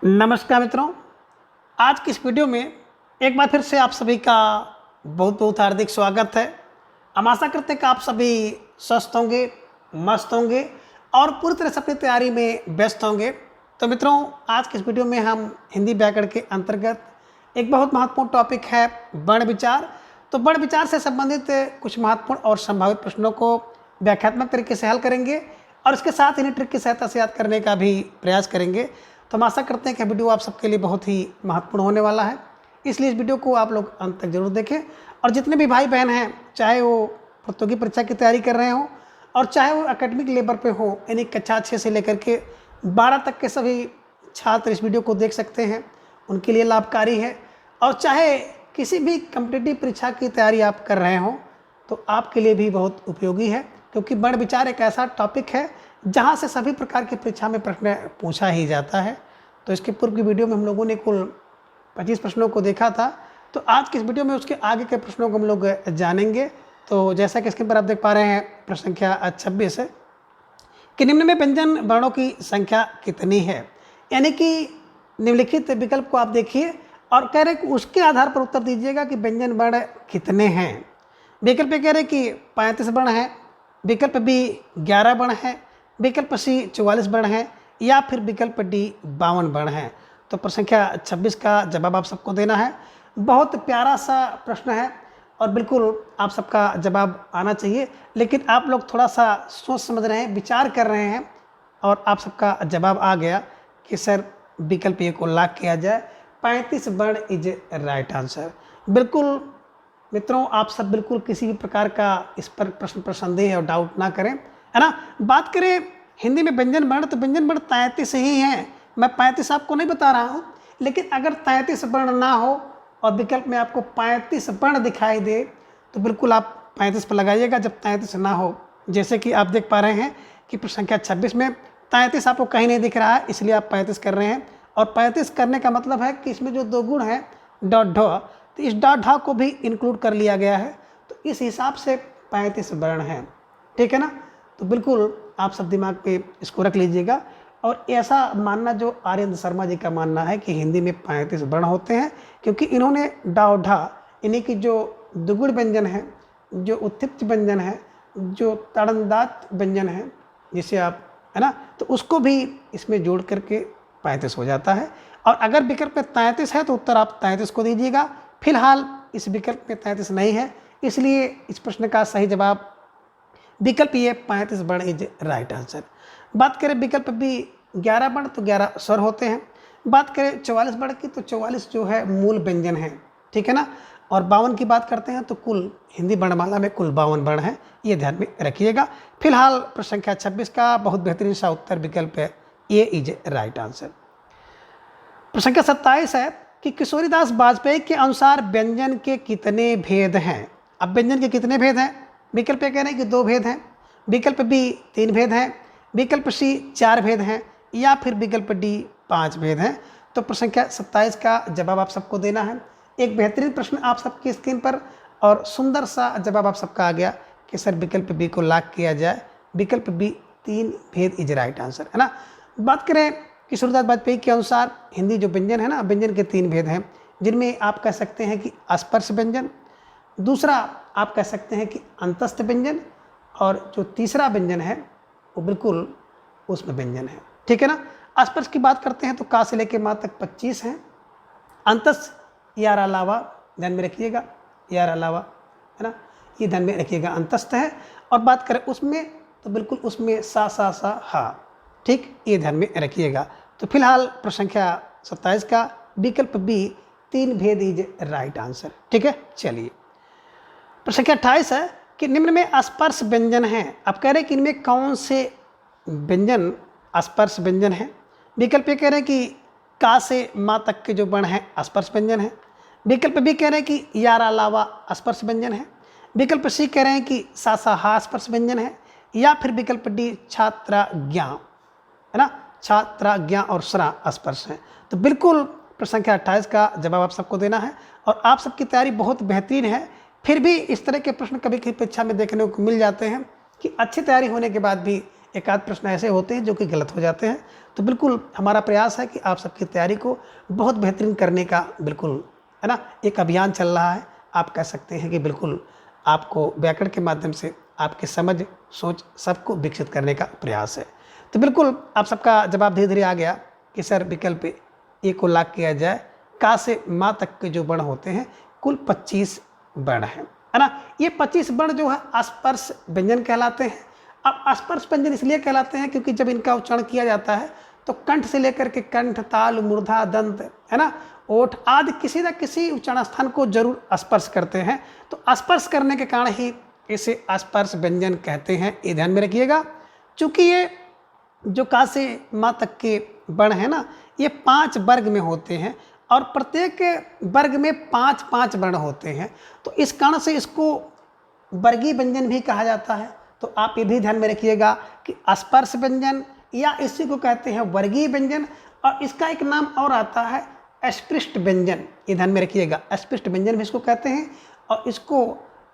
नमस्कार मित्रों, आज की इस वीडियो में एक बार फिर से आप सभी का बहुत बहुत हार्दिक स्वागत है। हम आशा करते हैं कि आप सभी स्वस्थ होंगे, मस्त होंगे और पूरी तरह से अपनी तैयारी में व्यस्त होंगे। तो मित्रों, आज की इस वीडियो में हम हिंदी व्याकरण के अंतर्गत एक बहुत महत्वपूर्ण टॉपिक है वर्ण विचार। तो वर्ण विचार से संबंधित कुछ महत्वपूर्ण और संभावित प्रश्नों को व्याख्यात्मक तरीके से हल करेंगे और इसके साथ इन्हें ट्रिक की सहायता से याद करने का भी प्रयास करेंगे। तो हम आशा करते हैं कि वीडियो आप सबके लिए बहुत ही महत्वपूर्ण होने वाला है, इसलिए इस वीडियो को आप लोग अंत तक जरूर देखें। और जितने भी भाई बहन हैं, चाहे वो प्रतियोगी परीक्षा की तैयारी कर रहे हों और चाहे वो एकेडमिक लेवल पे हो, यानी कक्षा 6 से लेकर के 12 तक के सभी छात्र इस वीडियो को देख सकते हैं, उनके लिए लाभकारी है। और चाहे किसी भी कॉम्पिटिटिव परीक्षा की तैयारी आप कर रहे हों तो आपके लिए भी बहुत उपयोगी है, क्योंकि वर्ण विचार एक ऐसा टॉपिक है जहां से सभी प्रकार की परीक्षा में प्रश्न पूछा ही जाता है। तो इसके पूर्व की वीडियो में हम लोगों ने कुल 25 प्रश्नों को देखा था। तो आज की इस वीडियो में उसके आगे के प्रश्नों को हम लोग जानेंगे। तो जैसा कि स्क्रीन पर आप देख पा रहे हैं, प्रश्न संख्या 26 है कि निम्न में व्यंजन वर्णों की संख्या कितनी है। यानी कि निम्नलिखित विकल्प को आप देखिए और कह रहे कि उसके आधार पर उत्तर दीजिएगा कि व्यंजन वर्ण कितने हैं। विकल्प कह रहे कि 35 वर्ण है, विकल्प बी 11 वर्ण है, विकल्प सी 44 वर्ण है या फिर विकल्प डी 52 वर्ण है। तो प्रश्न संख्या 26 का जवाब आप सबको देना है। बहुत प्यारा सा प्रश्न है और बिल्कुल आप सबका जवाब आना चाहिए, लेकिन आप लोग थोड़ा सा सोच समझ रहे हैं, विचार कर रहे हैं और आप सबका जवाब आ गया कि सर विकल्प ए को लॉक किया जाए, 35 वर्ण इज राइट आंसर। बिल्कुल मित्रों, आप सब बिल्कुल किसी भी प्रकार का इस पर प्रश्न पर संदेह और डाउट ना करें, है ना। बात करें हिंदी में व्यंजन वर्ण, तो व्यंजन वर्ण 33 ही हैं। मैं 35 आपको नहीं बता रहा हूँ, लेकिन अगर 33 वर्ण ना हो और विकल्प में आपको 35 वर्ण दिखाई दे तो बिल्कुल आप 35 पर लगाइएगा। जब 33 ना हो, जैसे कि आप देख पा रहे हैं कि प्रश्न संख्या 26 में 33 आपको कहीं नहीं दिख रहा है, इसलिए आप 35 कर रहे हैं। और 35 करने का मतलब है कि इसमें जो दो गुण हैं डॉट ढ, तो इस डॉट ढ को भी इंक्लूड कर लिया गया है। तो इस हिसाब से 35 वर्ण हैं, ठीक है ना। तो बिल्कुल आप सब दिमाग पे इसको रख लीजिएगा। और ऐसा मानना जो आर्यन शर्मा जी का मानना है कि हिंदी में 35 वर्ण होते हैं, क्योंकि इन्होंने डा और ढा इन्हीं की जो दुगुण व्यंजन है, जो उत्थिप्त व्यंजन है, जो ताड़नदात व्यंजन है जिसे आप, है ना, तो उसको भी इसमें जोड़ करके 35 हो जाता है। और अगर विकल्प में 33 है तो उत्तर आप 33 को दीजिएगा। फिलहाल इस विकल्प में 33 नहीं है, इसलिए इस प्रश्न का सही जवाब विकल्प ये 35 वर्ण इज राइट आंसर। बात करें विकल्प बी 11 वर्ण, तो 11 स्वर होते हैं। बात करें 44 वर्ण की, तो 44 जो है मूल व्यंजन है, ठीक है ना। और 52 की बात करते हैं तो कुल हिंदी वर्णमाला में कुल 52 वर्ण है, ये ध्यान में रखिएगा। फिलहाल प्रश्न संख्या 26 का बहुत बेहतरीन सा उत्तर विकल्प है ए इज राइट आंसर। प्रश्न संख्या 27 है कि किशोरीदास वाजपेयी के अनुसार व्यंजन के कितने भेद हैं। अब व्यंजन के कितने भेद हैं? विकल्प ए कह रहे हैं कि 2 भेद हैं, विकल्प बी 3 भेद हैं, विकल्प सी 4 भेद हैं या फिर विकल्प डी 5 भेद हैं। तो प्रश्न संख्या 27 का जवाब आप सबको देना है। एक बेहतरीन प्रश्न आप सबकी स्क्रीन पर और सुंदर सा जवाब आप सबका आ गया कि सर विकल्प बी को लॉक किया जाए, विकल्प बी 3 भेद इज राइट आंसर, है ना। बात करें किशोरदास वाजपेयी के अनुसार हिंदी जो व्यंजन है ना, व्यंजन के 3 भेद हैं, जिनमें आप कह सकते हैं कि स्पर्श व्यंजन, दूसरा आप कह सकते हैं कि अंतस्थ व्यंजन, और जो तीसरा व्यंजन है वो बिल्कुल उसमें व्यंजन है, ठीक है ना। स्पर्श की बात करते हैं तो का से लेके मा तक 25 हैं। अंतस्थ यार अलावा ध्यान में रखिएगा, यार अलावा, है ना, ये ध्यान में रखिएगा, अंतस्थ है। और बात करें उसमें तो बिल्कुल उसमें सा हा, ठीक, ये ध्यान में रखिएगा। तो फिलहाल प्रश्न संख्या 27 का विकल्प बी 3 भेद इज राइट आंसर, ठीक है। चलिए प्रश्न संख्या 28 है कि निम्न में स्पर्श व्यंजन है। अब कह रहे हैं कि इनमें कौन से व्यंजन स्पर्श व्यंजन है। विकल्प ये कह रहे हैं कि का से माँ तक के जो वर्ण हैं स्पर्श व्यंजन है, विकल्प बी कह रहे हैं कि यार अलावा स्पर्श व्यंजन है, विकल्प सी कह रहे हैं कि सा हा स्पर्श व्यंजन है या फिर विकल्प डी छात्रा ज्ञा, है ना, छात्रा ज्ञा और स्रा स्पर्श है। तो बिल्कुल प्रश्न संख्या 28 का जवाब आप सबको देना है। और आप सबकी तैयारी बहुत बेहतरीन है, फिर भी इस तरह के प्रश्न कभी कभी परीक्षा में देखने को मिल जाते हैं कि अच्छी तैयारी होने के बाद भी एक आध प्रश्न ऐसे होते हैं जो कि गलत हो जाते हैं। तो बिल्कुल हमारा प्रयास है कि आप सबकी तैयारी को बहुत बेहतरीन करने का बिल्कुल है ना एक अभियान चल रहा है। आप कह सकते हैं कि बिल्कुल आपको व्याकरण के माध्यम से आपकी समझ सोच सबको विकसित करने का प्रयास है। तो बिल्कुल आप सबका जवाब धीरे धीरे आ गया कि सर विकल्प ए को लाग किया जाए, का से माँ तक के जो वर्ण होते हैं कुल 25 वर्ण हैं, है ना। ये 25 वर्ण जो है अस्पर्श व्यंजन कहलाते हैं। अब अस्पर्श व्यंजन इसलिए कहलाते हैं क्योंकि जब इनका उच्चारण किया जाता है तो कंठ से लेकर के कंठ, ताल, मूर्धा, दंत, है ना, ओठ आदि किसी न किसी उच्चारण स्थान को जरूर स्पर्श करते हैं। तो स्पर्श करने के कारण ही इसे स्पर्श व्यंजन कहते हैं, ये ध्यान में रखिएगा। चूँकि ये जो का से माँ तक के वर्ण है ना, ये 5 वर्ग में होते हैं और प्रत्येक वर्ग में 5-5 वर्ण होते हैं। तो इस कारण से इसको वर्गीय व्यंजन भी कहा जाता है। तो आप ये भी ध्यान में रखिएगा कि स्पर्श व्यंजन या इसी को कहते हैं वर्गीय व्यंजन, और इसका एक नाम और आता है अस्पृष्ट व्यंजन, ये ध्यान में रखिएगा। अस्पृष्ट व्यंजन भी इसको कहते हैं और इसको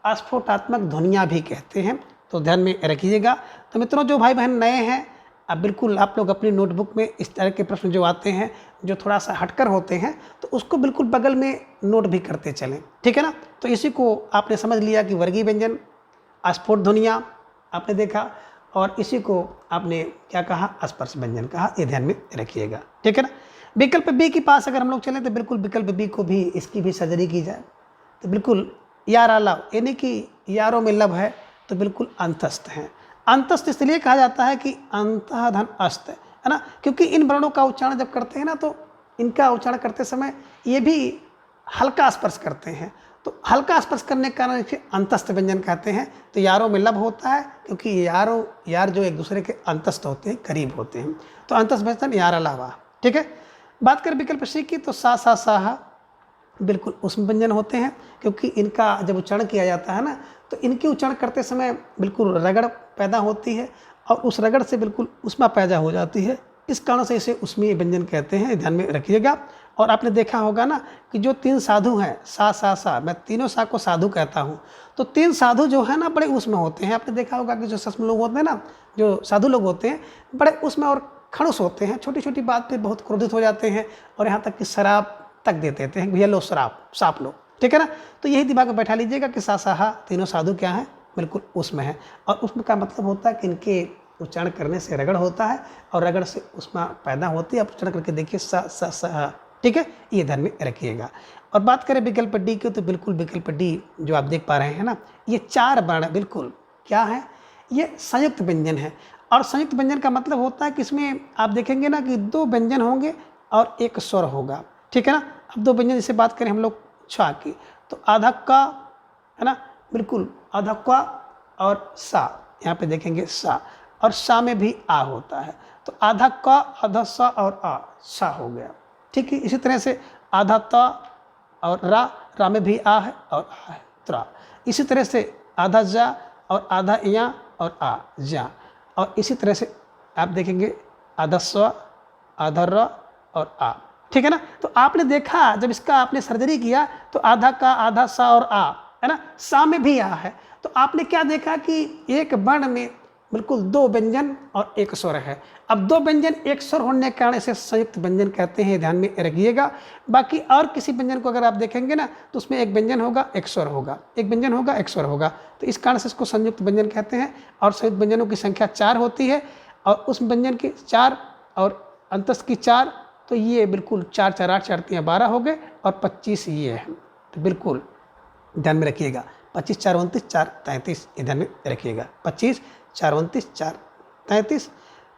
अस्फोटात्मक ध्वनियाँ भी कहते हैं, तो ध्यान में रखिएगा। तो मित्रों जो भाई बहन नए हैं, अब बिल्कुल आप लोग अपनी नोटबुक में इस तरह के प्रश्न जो आते हैं जो थोड़ा सा हटकर होते हैं तो उसको बिल्कुल बगल में नोट भी करते चलें, ठीक है ना। तो इसी को आपने समझ लिया कि वर्गीय व्यंजन, अस्फोट ध्वनियाँ आपने देखा, और इसी को आपने क्या कहा, स्पर्श व्यंजन कहा, ये ध्यान में रखिएगा, ठीक है ना। विकल्प बी के पास अगर हम लोग चलें तो बिल्कुल विकल्प बी को भी इसकी भी सर्जरी की जाए तो बिल्कुल यारा लव, यानी कि यारों में लव है तो बिल्कुल अंतस्थ हैं। अंतस्थ इसलिए कहा जाता है कि अंतः धन अस्त, है ना, क्योंकि इन वर्णों का उच्चारण जब करते हैं ना तो इनका उच्चारण करते समय ये भी हल्का स्पर्श करते हैं। तो हल्का स्पर्श करने के कारण इसे अंतस्थ व्यंजन कहते हैं। तो यारों में लब होता है क्योंकि यार जो एक दूसरे के अंतस्थ होते हैं, करीब होते हैं, तो अंतस्थ व्यंजन यार अलावा, ठीक है। बात करें विकल्प सी की तो सा सा साहा बिल्कुल उसमें व्यंजन होते हैं, क्योंकि इनका जब उच्चारण किया जाता है ना तो इनके उच्चारण करते समय बिल्कुल रगड़ पैदा होती है और उस रगड़ से बिल्कुल उष्मा पैदा हो जाती है। इस कारण से इसे उष्मीय व्यंजन कहते हैं, ध्यान में रखिएगा। और आपने देखा होगा ना कि जो 3 साधु हैं, सा, मैं तीनों सा को साधु कहता हूँ, तो 3 साधु जो है ना बड़े उसमें होते हैं। आपने देखा होगा कि जो सस्म लोग होते हैं ना, जो साधु लोग होते हैं, बड़े उसमें और खड़ूस होते हैं, छोटी छोटी बात पे बहुत क्रोधित हो जाते हैं और यहाँ तक कि शराब तक दे देते हैं, भैया लो शराब, साफ लो, ठीक है ना। तो यही दिमाग में बैठा लीजिएगा कि सा साहा तीनों साधु क्या है, बिल्कुल उसमें है। और उसमें का मतलब होता है कि इनके उच्चारण करने से रगड़ होता है और रगड़ से उष्मा पैदा होती है। आप उच्चारण करके देखिए सा, ठीक है, ये ध्यान में रखिएगा। और बात करें विकल्प डी की तो बिल्कुल विकल्प डी जो आप देख पा रहे हैं ना, ये 4 वर्ण बिल्कुल क्या है, ये संयुक्त व्यंजन है। और संयुक्त व्यंजन का मतलब होता है कि इसमें आप देखेंगे ना कि 2 व्यंजन होंगे और 1 स्वर होगा, ठीक है ना। अब 2 व्यंजन जैसे बात करें हम लोग छा की तो आधा का, है ना, बिल्कुल आधा का और सा, यहाँ पे देखेंगे सा, और सा में भी आ होता है, तो आधा का, आधा सा और आ, सा हो गया, ठीक है। इसी तरह से आधा ता और रा में भी आ है और आ है, त्रा। इसी तरह से आधा जा और आधा या और आ, जा। और इसी तरह से आप देखेंगे आधा स्व, आधा र और आ, ठीक है ना। तो आपने देखा जब इसका आपने सर्जरी किया तो आधा का, आधा सा और आ, है ना, सा में भी आ है। तो आपने क्या देखा कि एक वर्ण में बिल्कुल 2 व्यंजन और 1 स्वर है। अब 2 व्यंजन 1 स्वर होने के कारण इसे संयुक्त व्यंजन कहते हैं, ध्यान में रखिएगा। बाकी और किसी व्यंजन को अगर आप देखेंगे ना तो उसमें 1 व्यंजन होगा, 1 स्वर होगा, 1 व्यंजन होगा, 1 स्वर होगा, तो इस कारण से इसको संयुक्त व्यंजन कहते हैं। और संयुक्त व्यंजनों की संख्या 4 होती है और उस व्यंजन की 4 और अंतस्थ की 4, तो ये बिल्कुल 4 4 8 4 3 12 हो गए और 25 ये है। तो बिल्कुल ध्यान में रखिएगा, 25 4 29 4 33, ये ध्यान में रखिएगा, 25 4 29 4 33।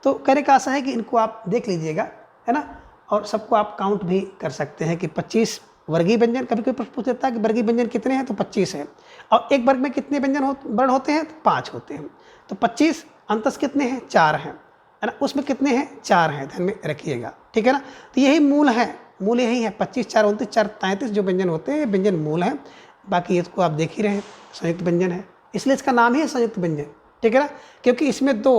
तो कहने का आशा है कि इनको आप देख लीजिएगा, है ना। और सबको आप काउंट भी कर सकते हैं कि 25 वर्गीय व्यंजन, कभी कोई प्रश्न पूछ लेता है कि वर्गीय व्यंजन कितने हैं, तो 25 है। और एक वर्ग में कितने व्यंजन वर्ण होते हैं, तो 5 होते हैं। तो 25 अंतस कितने हैं, 4 हैं, है ना, उसमें कितने हैं, 4 हैं, ध्यान में रखिएगा, ठीक है ना। तो यही मूल है, मूल यही है, 25 4 29 4 33 जो व्यंजन होते हैं, व्यंजन मूल है। बाकी इसको आप देख ही रहे हैं, संयुक्त व्यंजन है, इसलिए इसका नाम ही है संयुक्त व्यंजन, ठीक है ना, क्योंकि इसमें 2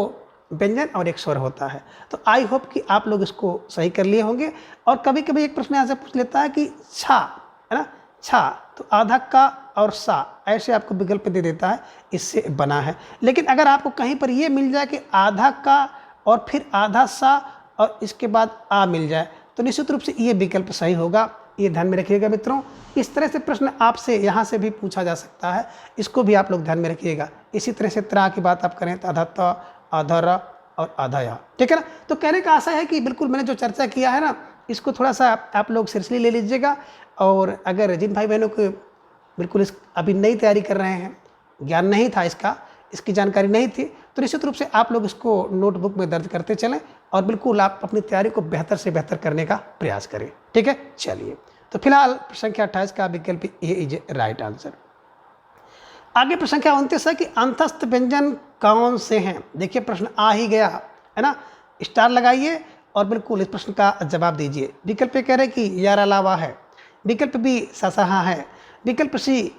व्यंजन और 1 स्वर होता है। तो आई होप कि आप लोग इसको सही कर लिए होंगे। और कभी कभी एक प्रश्न यहाँ से पूछ लेता है कि छा, है ना, छा, तो आधा का और सा ऐसे आपको विकल्प दे देता है, इससे बना है। लेकिन अगर आपको कहीं पर ये मिल जाए कि आधा का और फिर आधा सा और इसके बाद आ मिल जाए, तो निश्चित रूप से ये विकल्प सही होगा। ये ध्यान में रखिएगा मित्रों। इस तरह से प्रश्न आपसे यहाँ से भी पूछा जा सकता है, इसको भी आप लोग ध्यान में रखिएगा। इसी तरह से त्रा की बात आप करें तो आधा त, आधा र और आधा या, ठीक है ना। तो कहने का आशा है कि बिल्कुल मैंने जो चर्चा किया है ना, इसको थोड़ा सा आप लोग सीरियसली ले लीजिएगा। और अगर जिन भाई बहनों को बिल्कुल इस अभी नई तैयारी कर रहे हैं, ज्ञान नहीं था इसकी जानकारी नहीं थी, तो निश्चित रूप से आप लोग इसको नोटबुक में दर्ज करते चलें और बिल्कुल आप अपनी तैयारी को बेहतर से बेहतर करने का प्रयास करें, ठीक है। चलिए, तो फिलहाल प्रश्न संख्या 28 का विकल्प ए इज राइट आंसर। आगे प्रश्न संख्या 29 है कि अंतस्थ व्यंजन कौन से हैं। देखिए प्रश्न आ ही गया है ना, स्टार लगाइए और बिल्कुल इस प्रश्न का जवाब दीजिए। विकल्प ए कह रहे कि यार अलावा है, विकल्प बी ससहा है, विकल्प सी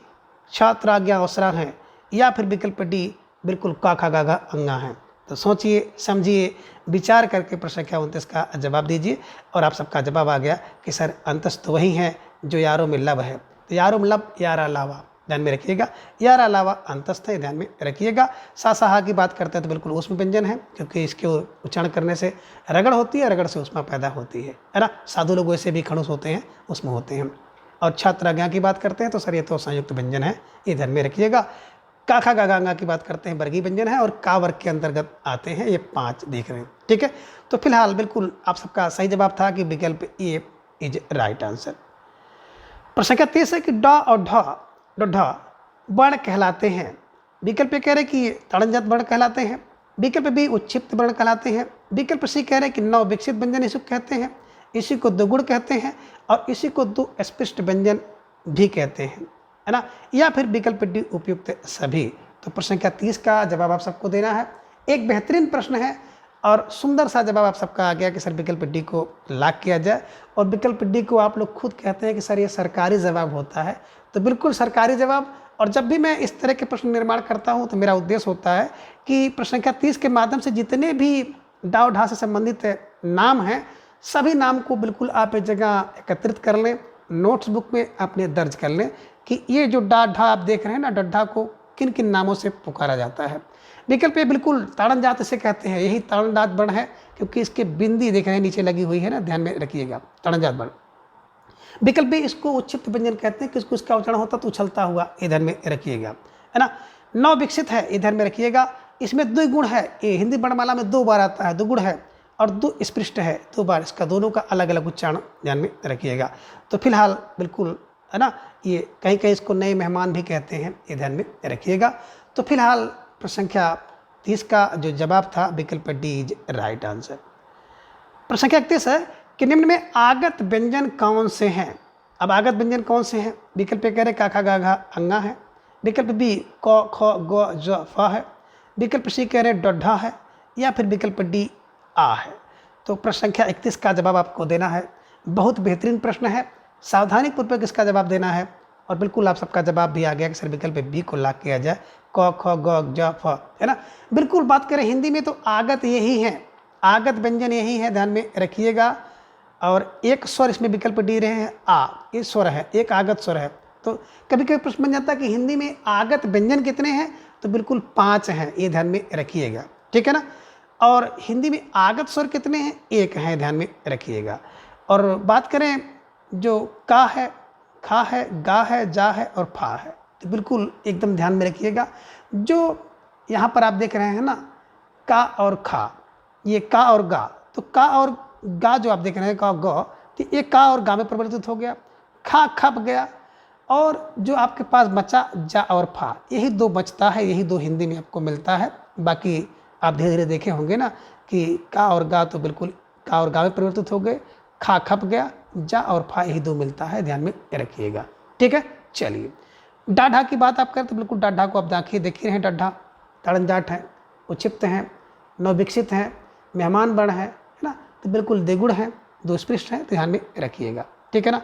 छात्राज्ञा अवसरा है, या फिर विकल्प डी बिल्कुल काखा गागा अंगा है। तो सोचिए समझिए विचार करके प्रश्न संख्या 29 का जवाब दीजिए। और आप सबका जवाब आ गया कि सर अंतस्थ वही है जो यारों में लब है। तो यारों में लब यार अलावा, ध्यान में रखिएगा, यार अलावा अंतस्थ है, ध्यान में रखिएगा। सासाहा की बात करते हैं तो बिल्कुल ऊष्म व्यंजन है, क्योंकि इसके उच्चारण करने से रगड़ होती है, रगड़ से ऊष्मा पैदा होती है ना। साधु लोग वैसे भी खड़ूस होते हैं, उसमें होते हैं। और छात्राज्ञा की बात करते हैं तो सर ये तो संयुक्त व्यंजन है, ये ध्यान में रखिएगा। काखा गागांगा की बात करते हैं वर्गीय व्यंजन है और का वर्ग के अंतर्गत आते हैं, ये 5 देख रहे हैं, ठीक है। तो फिलहाल बिल्कुल आप सबका सही जवाब था कि विकल्प ए इज राइट आंसर। प्रश्न संख्या 30 है कि ड और ढ वर्ण कहलाते हैं। विकल्प ए कह रहे कि ताड़नजात वर्ण कहलाते हैं, विकल्प बी उच्छिप्त वर्ण कहलाते हैं, विकल्प सी कह रहे कि नव विकसित व्यंजन इसी को कहते हैं, इसी को दुगुण कहते हैं और इसी को दो स्पष्ट व्यंजन भी कहते हैं, है ना, या फिर विकल्प डी उपयुक्त सभी। तो प्रश्न संख्या 30 का जवाब आप सबको देना है। एक बेहतरीन प्रश्न है और सुंदर सा जवाब आप सबका आ गया कि सर विकल्प डी को लॉक किया जाए। और विकल्प डी को आप लोग खुद कहते हैं कि सर ये सरकारी जवाब होता है, तो बिल्कुल सरकारी जवाब। और जब भी मैं इस तरह के प्रश्न निर्माण करता हूँ तो मेरा उद्देश्य होता है कि प्रश्न संख्या 30 के माध्यम से जितने भी डाव ढा से संबंधित नाम हैं, सभी नाम को बिल्कुल आप एक जगह एकत्रित कर लें, नोट्स बुक में अपने दर्ज कर लें कि ये जो डा ढा आप देख रहे हैं ना, डड्ढा को किन किन नामों से पुकारा जाता है। विकल्प ये बिल्कुल ताड़न जात से कहते हैं, यही ताड़न जात वर्ण है, क्योंकि इसके बिंदी देख रहे हैं नीचे लगी हुई है ना, ध्यान में रखिएगा, ताड़न जात वर्ण। विकल्प भी इसको उच्छिप्त व्यंजन कहते हैं, किसको इसका उच्चारण होता तो उछलता हुआ, ये ध्यान में रखिएगा, है ना। नव विकसित है, ये ध्यान में रखिएगा। इसमें द्विगुण है, ये हिंदी वर्णमाला में 2 बार आता है, द्विगुण है, और दो स्पृष्ट है 2 बार, इसका दोनों का अलग अलग उच्चारण ध्यान में रखिएगा। तो फिलहाल बिल्कुल, है ना, ये कहीं कहीं इसको नए मेहमान भी कहते हैं, ये ध्यान में रखिएगा। तो फिलहाल प्रश्न संख्या 30 का जो जवाब था विकल्प डी इज राइट आंसर। प्रश्न संख्या 31 है कि निम्न में आगत व्यंजन कौन से हैं। अब आगत व्यंजन कौन से हैं। विकल्प कह रहे काखा गाघा अंगा है, विकल्प बी क ख ग ज फ है, विकल्प सी कह रहे डड्ढा है, या फिर विकल्प डी आ है। तो प्रश्न संख्या 31 का जवाब आपको देना है। बहुत बेहतरीन प्रश्न है, सावधानी पूर्वक इसका जवाब देना है। और बिल्कुल आप सबका जवाब भी आ गया कि सर विकल्प बी को लॉक किया जाए, क ख ग ज फ, है ना। बिल्कुल बात करें हिंदी में तो आगत यही है, आगत व्यंजन यही है, ध्यान में रखिएगा। और एक स्वर इसमें विकल्प डी रहे हैं आ, ये स्वर है, एक आगत स्वर है। तो कभी कभी प्रश्न बन जाता है कि हिंदी में आगत व्यंजन कितने हैं, तो बिल्कुल 5 हैं, ये ध्यान में रखिएगा, ठीक है ना। और हिंदी में आगत स्वर कितने हैं, 1 है, ध्यान में रखिएगा। और बात करें जो का है, खा है, गा है, जा है और फा है, तो बिल्कुल एकदम ध्यान में रखिएगा। जो यहाँ पर आप देख रहे हैं ना, का और खा, ये का और गा, तो का और गा जो आप देख रहे हैं का ग, तो ये का और गा में परिवर्तित हो गया, खा खप गया। और जो आपके पास बचा जा और फा, यही 2 बचता है, यही 2 हिंदी में आपको मिलता है। बाकी आप धीरे धीरे देखे होंगे ना कि का और गा तो बिल्कुल का और गा में परिवर्तित हो गए, खा खप गया, जा और फा यही 2 मिलता है, ध्यान में रखिएगा, ठीक है। चलिए, डाढ़ा की बात आप करें तो बिल्कुल डाढ़ा को आप देखिए रहे हैं, डाढ़ा ताड़नजाट है, उच्छिप्त हैं, नवविकसित हैं, मेहमान वर्ण है ना, तो बिल्कुल द्विगुण है, 2 स्पृष्ट हैं, तो ध्यान में रखिएगा, ठीक है ना।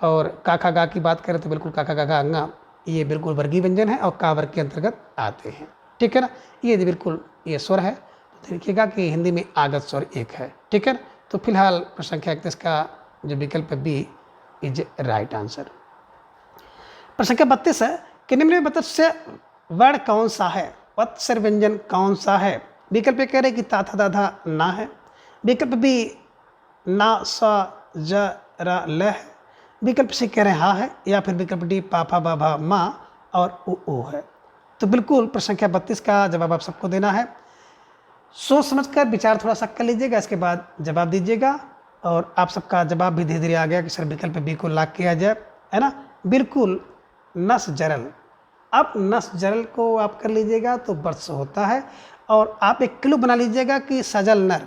और काखा गा की बात करें तो बिल्कुल काखा गाघा अंगा, ये बिल्कुल वर्गीय व्यंजन है और का वर्ग के अंतर्गत आते हैं, ठीक है ना। ये बिल्कुल ये स्वर है, तो देखिएगा कि हिंदी में आगत स्वर 1 है, ठीक है। तो फिलहाल प्रश्न संख्या 31 का जो विकल्प बी इज राइट आंसर। प्रश्न संख्या 32 है कि निम्न में वत्स्य वर्ण कौन सा है, वत्स्य व्यंजन कौन सा है। विकल्प ए कह रहे कि ता था दाधा ना है, विकल्प बी ना सा ज र ल है, विकल्प सी कह रहे हैं हाँ है, या फिर विकल्प डी पापा बाबा माँ और ऊ है। तो बिल्कुल प्रश्न संख्या 32 का जवाब आप सबको देना है। सोच समझकर विचार थोड़ा सा कर लीजिएगा, इसके बाद जवाब दीजिएगा। और आप सबका जवाब भी धीरे धीरे आ गया कि सर विकल्प बी को लॉक किया जाए, है ना। बिल्कुल नस जरल, अब नस जरल को आप कर लीजिएगा तो वर्ष होता है। और आप एक क्लू बना लीजिएगा कि सजल नर,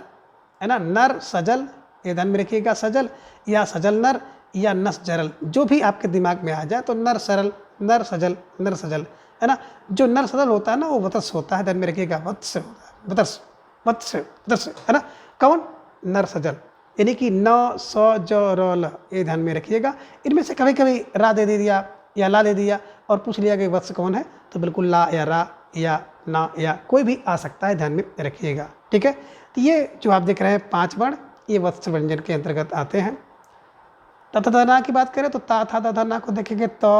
है ना, नर सजल, ये ध्यान में रखिएगा, सजल या सजल नर या नस जरल, जो भी आपके दिमाग में आ जाए। तो नर सरल, नर सजल, नर सजल, है ना। जो नर सजल होता है ना वो वत्स होता है, ध्यान में रखिएगा, वत्स होता है, वत्स वत्स वत्स, है ना। कौन, नर सजल, यानी कि न स ज र ल, ये ध्यान में रखिएगा। इनमें से कभी कभी रा दे दिया या ला दे दिया और पूछ लिया कि वत्स कौन है, तो बिल्कुल ला या रा या ना या कोई भी आ सकता है, ध्यान में रखिएगा, ठीक है। तो ये जो आप देख रहे हैं 5 वर्ण, ये वत्स व्यंजन के अंतर्गत आते हैं। तथा ना की बात करें तो ता था तथा ना को देखेंगे तो,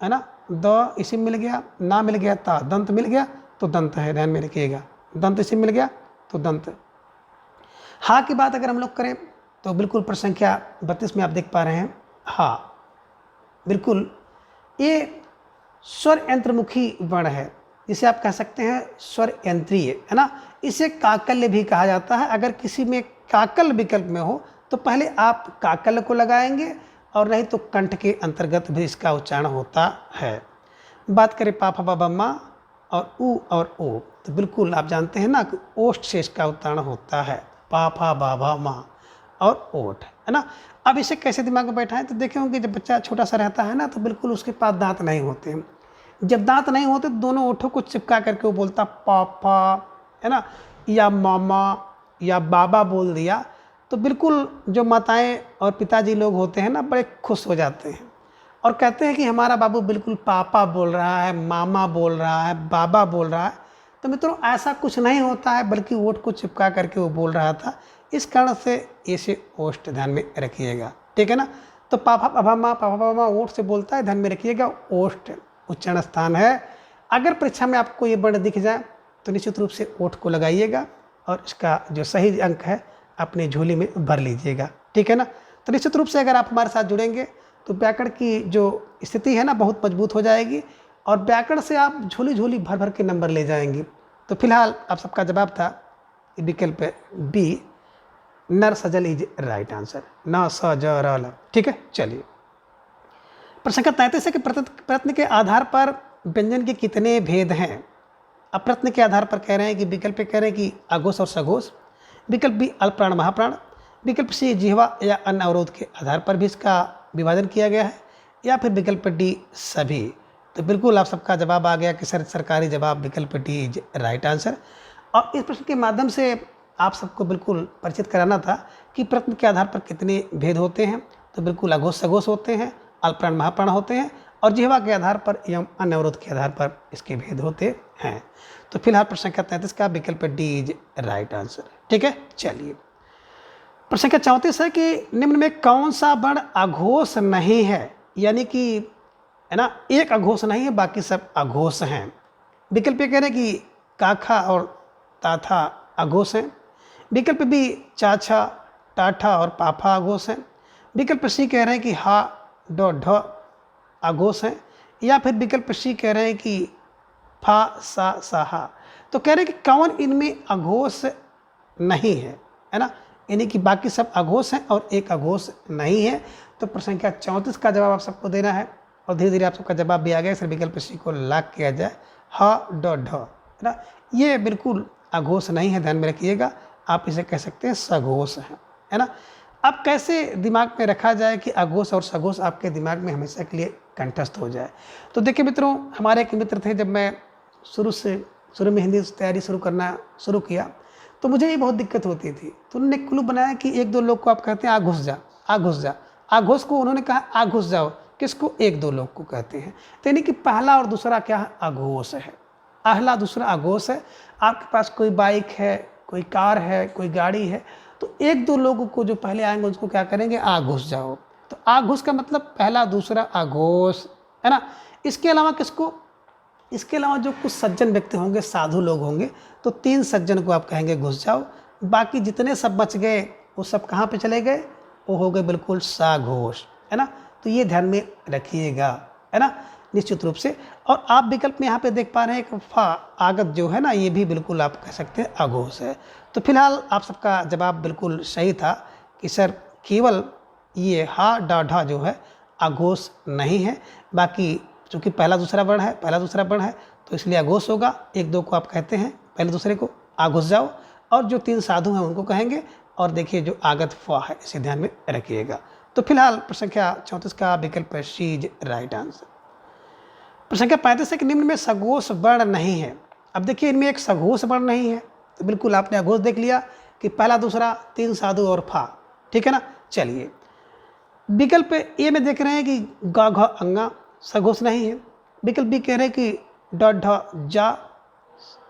है ना, द इसी मिल गया, ना मिल गया ता, दंत मिल गया तो दंत है, ध्यान में रखिएगा, दंत इसी मिल गया तो दंत। हा की बात अगर हम लोग करें तो बिल्कुल प्रश्न संख्या 32 में आप देख पा रहे हैं हा, बिल्कुल ये स्वर यंत्रमुखी वर्ण है, जिसे आप कह सकते हैं स्वर यंत्रीय, है ना। इसे काकल्य भी कहा जाता है। अगर किसी में काकल विकल्प में हो तो पहले आप काकल को लगाएंगे और नहीं तो कंठ के अंतर्गत भी इसका उच्चारण होता है। बात करें पापा बाबा माँ और ऊ और ओ, तो बिल्कुल आप जानते हैं ना कि ओष्ठ से इसका उच्चारण होता है, पापा बाबा माँ और ओठ, है ना। अब इसे कैसे दिमाग में बैठाएं, तो देखे होंगे जब बच्चा छोटा सा रहता है ना तो बिल्कुल उसके पास दांत नहीं होते हैं। जब दांत नहीं होते तो दोनों ओठों को चिपका करके वो बोलता पापा, है ना, या मामा या बाबा बोल दिया, तो बिल्कुल जो माताएं और पिताजी लोग होते हैं ना बड़े खुश हो जाते हैं और कहते हैं कि हमारा बाबू बिल्कुल पापा बोल रहा है, मामा बोल रहा है, बाबा बोल रहा है। तो मित्रों ऐसा कुछ नहीं होता है, बल्कि ओठ को चिपका करके वो बोल रहा था, इस कारण से इसे ओष्ठ ध्यान में रखिएगा, ठीक है ना। तो पापा बाबा माँ, पापा बाबा माँ ओठ से बोलता है, ध्यान में रखिएगा, ओष्ठ उच्चारण स्थान है। अगर परीक्षा में आपको ये वर्ण दिख जाए तो निश्चित रूप से ओठ को लगाइएगा और इसका जो सही अंक है अपनी झोली में भर लीजिएगा, ठीक है ना। तो निश्चित रूप से अगर आप हमारे साथ जुड़ेंगे तो व्याकरण की जो स्थिति है ना बहुत मजबूत हो जाएगी और व्याकरण से आप झोली झोली भर भर के नंबर ले जाएंगे। तो फिलहाल आप सबका जवाब था विकल्प बी, नर सजल इज राइट आंसर, न स ज र ल, ठीक है। चलिए प्रश्न संख्या 33 है कि प्रश्न के आधार पर व्यंजन के कितने भेद हैं। अब प्रश्न के आधार पर कह रहे हैं कि विकल्प कह रहे हैं कि अघोष और सघोष, विकल्प बी अल्पप्राण महाप्राण, विकल्प सी जिह्वा या अन्य अवरोध के आधार पर भी इसका विभाजन किया गया है, या फिर विकल्प डी सभी। तो बिल्कुल आप सबका जवाब आ गया कि सरकारी जवाब विकल्प डी इज राइट आंसर। और इस प्रश्न के माध्यम से आप सबको बिल्कुल परिचित कराना था कि प्रश्न के आधार पर कितने भेद होते हैं। तो बिल्कुल अघोष सघोष होते हैं, अल्पप्राण महाप्राण होते हैं और जिह्वा के आधार पर एवं अन्य अवरोध के आधार पर इसके भेद होते हैं। तो फिलहाल प्रश्न संख्या 33 का विकल्प डी इज राइट आंसर, ठीक है। चलिए प्रश्न संख्या 34 है कि निम्न में कौन सा वर्ण अघोष नहीं है, यानी कि, है ना, एक अघोष नहीं है बाकी सब अघोष हैं। विकल्प ये कह रहे हैं कि काखा और ताथा अघोष हैं, विकल्प बी चाचा टाठा और पाफा अघोष हैं, विकल्प सी कह रहे हैं कि हा ड ढ अघोष हैं, या फिर विकल्प सी कह रहे हैं कि फा सा साहा। तो कह रहे हैं कि कौन इनमें अघोष नहीं है, है ना, यानी कि बाकी सब अघोष हैं और एक अघोष नहीं है। तो प्रश्न संख्या 34 का जवाब आप सबको देना है और धीरे धीरे आप सबका जवाब भी आ गया। सर विकल्प सी को लॉक किया जाए, ह ड ढ, है ना, ये बिल्कुल अघोष नहीं है, ध्यान में रखिएगा। आप इसे कह सकते हैं सघोष है ना। अब कैसे दिमाग में रखा जाए कि अघोष और सघोष आपके दिमाग में हमेशा के लिए कंठस्थ हो जाए। तो देखिए मित्रों, हमारे एक मित्र थे, जब मैं शुरू में हिंदी तैयारी शुरू करना शुरू किया तो मुझे ये बहुत दिक्कत होती थी। तो उन्होंने क्लू बनाया कि एक दो लोग को आप कहते हैं आ घुस जा, आ घुस जा। आ घुस को उन्होंने कहा आ घुस जाओ, किसको, एक दो लोग को कहते हैं। तो यानी कि पहला और दूसरा क्या है, अघोष है। पहला दूसरा अघोष है। आपके पास कोई बाइक है, कोई कार है, कोई गाड़ी है, तो एक दो लोगों को जो पहले आएंगे उसको क्या करेंगे, आ घुस जाओ। तो आ घुस का मतलब पहला दूसरा अघोष, है ना। इसके अलावा किसको, इसके अलावा जो कुछ सज्जन व्यक्ति होंगे, साधु लोग होंगे, तो 3 सज्जन को आप कहेंगे घुस जाओ। बाकी जितने सब बच गए वो सब कहाँ पे चले गए, वो हो गए बिल्कुल साघोष, है ना। तो ये ध्यान में रखिएगा, है ना, निश्चित रूप से। और आप विकल्प में यहाँ पे देख पा रहे हैं कि फा आगत जो है ना, ये भी बिल्कुल आप कह सकते हैं अघोष है। तो फिलहाल आप सबका जवाब बिल्कुल सही था कि सर केवल ये हा डा ढा जो है अघोष नहीं है। बाकी चूँकि पहला दूसरा वर्ण है तो इसलिए अघोष होगा। 1-2 को आप कहते हैं पहले दूसरे को आ घुस जाओ, और जो 3 साधु हैं उनको कहेंगे। और देखिए जो आगत फा है इसे ध्यान में रखिएगा। तो फिलहाल प्रश्न संख्या 34 का विकल्प सी इज राइट आंसर। प्रश्न संख्या 35 है कि निम्न में सघोष वर्ण नहीं है। अब देखिए इनमें एक सघोष वर्ण नहीं है, तो बिल्कुल आपने अघोष देख लिया कि पहला दूसरा 3 साधु और फा, ठीक है ना। चलिए विकल्प ए में देख रहे हैं कि ग घ अंगा सघोष नहीं है। विकल्प बी कह रहे हैं कि ड ढ जा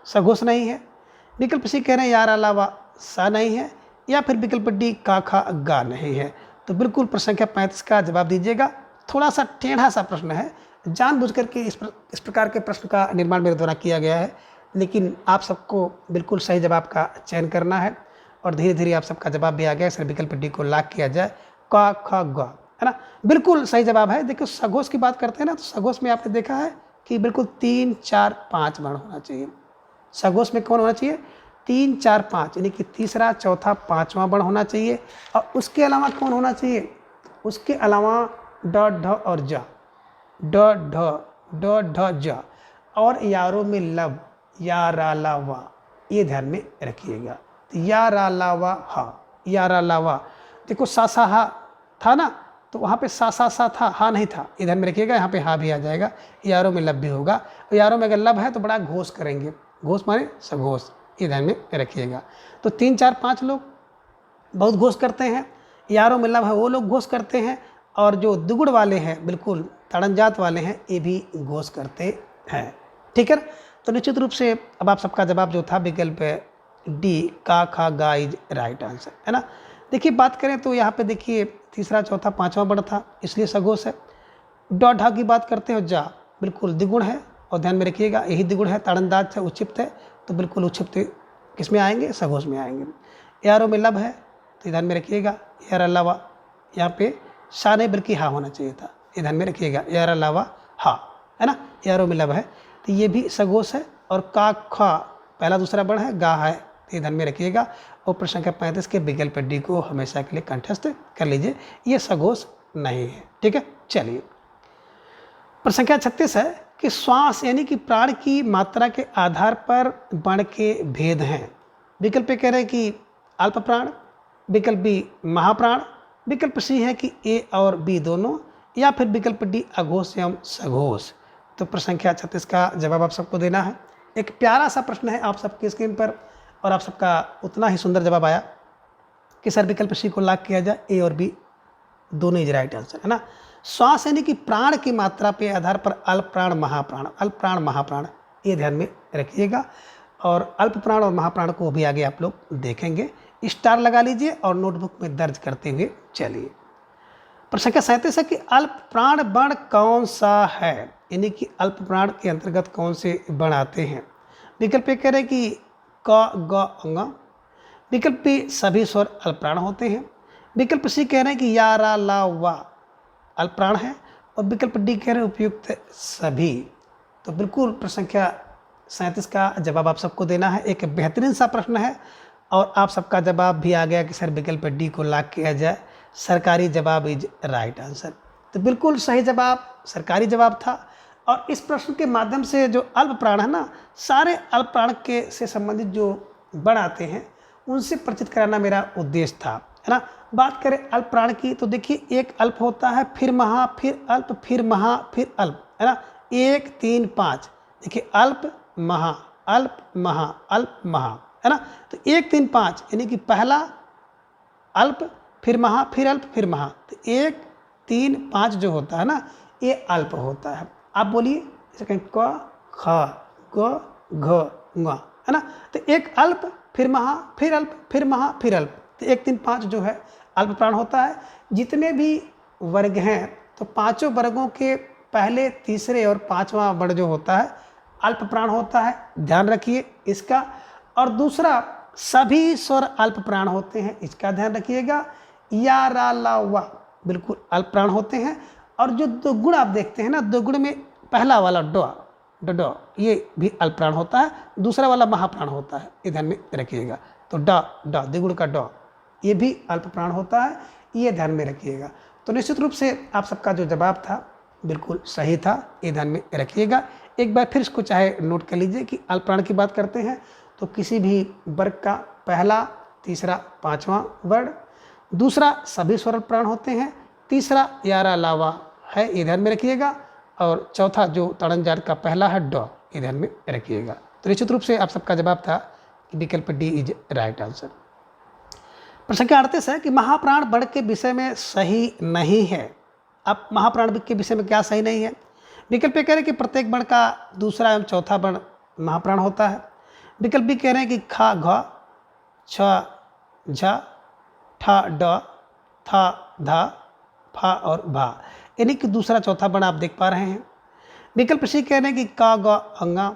सघोष नहीं है। विकल्प सी कह रहे हैं यार अलावा सा नहीं है। या फिर विकल्प डी का खा गा नहीं है। तो बिल्कुल प्रश्न संख्या 35 का जवाब दीजिएगा। थोड़ा सा टेढ़ा सा प्रश्न है, जानबूझ करके इस प्रकार के प्रश्न का निर्माण मेरे द्वारा किया गया है, लेकिन आप सबको बिल्कुल सही जवाब का चयन करना है। और धीरे धीरे आप सबका जवाब भी आ गया। सर विकल्प डी को लॉक किया जाए, का ख ग, है ना, बिल्कुल सही जवाब है। देखिए सघोष की बात करते हैं ना, तो सघोष में आपने देखा है कि बिल्कुल 3, 4, 5 वर्ण होना चाहिए। सघोष में कौन होना चाहिए, 3, 4, 5, यानी कि तीसरा, चौथा, 5वां वर्ण होना चाहिए। और उसके अलावा कौन होना चाहिए, उसके अलावा ड ढ और ज, ड ढ ज, और यारों में लब, या रा ला वा, ये ध्यान में रखिएगा। तो या रा ला वा हा, या रा ला वा, देखो सा सा हा था ना, तो वहाँ पे सा सा था, हा नहीं था, ये ध्यान में रखिएगा। यहाँ पे हा भी आ जाएगा, यारों में लब भी होगा। और यारों में अगर लब है तो बड़ा घोष करेंगे, घोष माने सघोष, ये ध्यान में रखिएगा। तो 3, 4, 5 लोग बहुत घोष करते हैं, यारों में लब है वो लोग घोष करते हैं, और जो दुगुड़ वाले हैं बिल्कुल ताड़नजात वाले हैं ये भी घोष करते हैं, ठीक है। तो निश्चित रूप से अब आप सबका जवाब जो था विकल्प डी का खा गा इज राइट आंसर, है ना। देखिए बात करें तो यहाँ पे देखिए तीसरा, चौथा, 5वां वर्ण था, इसलिए सघोष है। ड ढा की बात करते हैं, जा बिल्कुल द्विगुण है, और ध्यान में रखिएगा यही द्विगुण है, ताड़नदाज है, उच्छिप्त है, तो बिल्कुल उच्छिप्त किस में आएंगे, सघोष में आएंगे। यारों में लब है, तो ध्यान में रखिएगा। यार अलावा यहाँ पे सा नहीं बल्कि हा होना चाहिए था, ये ध्यान में रखिएगा। यार अलावा हा, है ना, यारों में लब है, तो ये भी सघोष है। और का खा पहला दूसरा वर्ण है, गा है, तो ये ध्यान में रखिएगा। और प्रश्न संख्या 35 के विकल्प डी को हमेशा के लिए कंठस्थ कर लीजिए, ये सघोष नहीं है, ठीक है। चलिए प्रश्न संख्या 36 है कि श्वास यानी कि प्राण की मात्रा के आधार पर वर्ण के भेद हैं। विकल्प कह रहे हैं कि अल्प प्राण, विकल्प बी महाप्राण, विकल्प सी है कि ए और बी दोनों, या फिर विकल्प डी अघोष एवं सघोष। तो प्रश्न संख्या 36 का जवाब आप सबको देना है। एक प्यारा सा प्रश्न है आप सबकी स्क्रीन पर, और आप सबका उतना ही सुंदर जवाब आया कि सर विकल्प सी को लॉक किया जाए, ए और बी दोनों इज राइट आंसर, है ना। श्वास यानी कि प्राण की मात्रा पे आधार पर अल्प प्राण महाप्राण, अल्प प्राण महाप्राण, ये ध्यान में रखिएगा। और अल्प प्राण और महाप्राण को भी आगे आप लोग देखेंगे। स्टार लगा लीजिए और नोटबुक में दर्ज करते हुए चलिए। प्रश्न संख्या 37 है कि अल्प प्राण वर्ण कौन सा है, यानी कि अल्प प्राण के अंतर्गत कौन से वर्ण आते हैं। विकल्प कह रहे हैं कि क ग अंग, विकल्प बी सभी स्वर अल्प प्राण होते हैं, विकल्प सी कह रहे हैं कि या रा ला वा अल्प प्राण है, और विकल्प डी कह रहे हैं उपयुक्त सभी। तो बिल्कुल प्रश्न संख्या 37 का जवाब आप सबको देना है। एक बेहतरीन सा प्रश्न है, और आप सबका जवाब भी आ गया कि सर विकल्प डी को लॉक किया जाए, सरकारी जवाब इज राइट आंसर। तो बिल्कुल सही जवाब सरकारी जवाब था। और इस प्रश्न के माध्यम से जो अल्प प्राण है ना, सारे अल्प प्राण के से संबंधित जो वर्ण आते हैं उनसे परिचित कराना मेरा उद्देश्य था, है ना। बात करें अल्प प्राण की, तो देखिए एक अल्प होता है, फिर महा, फिर अल्प, फिर महा, फिर अल्प, है ना। 1, 3, 5, देखिए अल्प महा, अल्प महा, अल्प महा, है ना। तो 1, 3, 5 यानी कि पहला अल्प, फिर महा, फिर अल्प, फिर महा। तो 1, 3, 5 जो होता है ना, ये अल्प होता है। आप बोलिए जैसे कहीं क ख ग घ ङ, है ना। तो एक अल्प, फिर महा, फिर अल्प, फिर महा, फिर अल्प, तो 1, 3, 5 जो है अल्प प्राण होता है। जितने भी वर्ग हैं तो पांचों वर्गों के पहले, तीसरे और पांचवा वर्ण जो होता है अल्प प्राण होता है, ध्यान रखिए इसका। और दूसरा, सभी स्वर अल्प प्राण होते हैं, इसका ध्यान रखिएगा। या, रा, ला, वा बिल्कुल अल्प प्राण होते हैं। और जो दो गुण आप देखते हैं ना, दो गुण में पहला वाला डो, डो ये भी अल्प प्राण होता है, दूसरा वाला महाप्राण होता है, ये ध्यान में रखिएगा। तो डा डा द्विगुण का डा ये भी अल्प प्राण होता है, ये ध्यान में रखिएगा। तो निश्चित रूप से आप सबका जो जवाब था बिल्कुल सही था, ये ध्यान में रखिएगा। एक बार फिर इसको चाहे नोट कर लीजिए कि अल्प प्राण की बात करते हैं तो किसी भी वर्ग का पहला, तीसरा, पांचवा वर्ण, दूसरा सभी स्वर अल्प प्राण होते हैं, तीसरा यारा लावा है, ये ध्यान में रखिएगा। और चौथा जो ताड़न जाट का पहला है ड, ये ध्यान में रखिएगा। तो निश्चित रूप से आप सबका जवाब था कि विकल्प डी इज राइट आंसर। प्रश्न संख्या 38 है कि महाप्राण वर्ण के विषय में सही नहीं है। अब महाप्राण के विषय में क्या सही नहीं है? विकल्प ए कह रहे हैं कि प्रत्येक वर्ण का दूसरा एवं चौथा वर्ण महाप्राण होता है। विकल्प बी कह रहे हैं कि खा, घ, छ, झ, ठा, ड, था, धा, फा और भा, यानी कि दूसरा चौथा वर्ण आप देख पा रहे हैं। विकल्प सी कह रहे हैं कि का, ग, अंगा,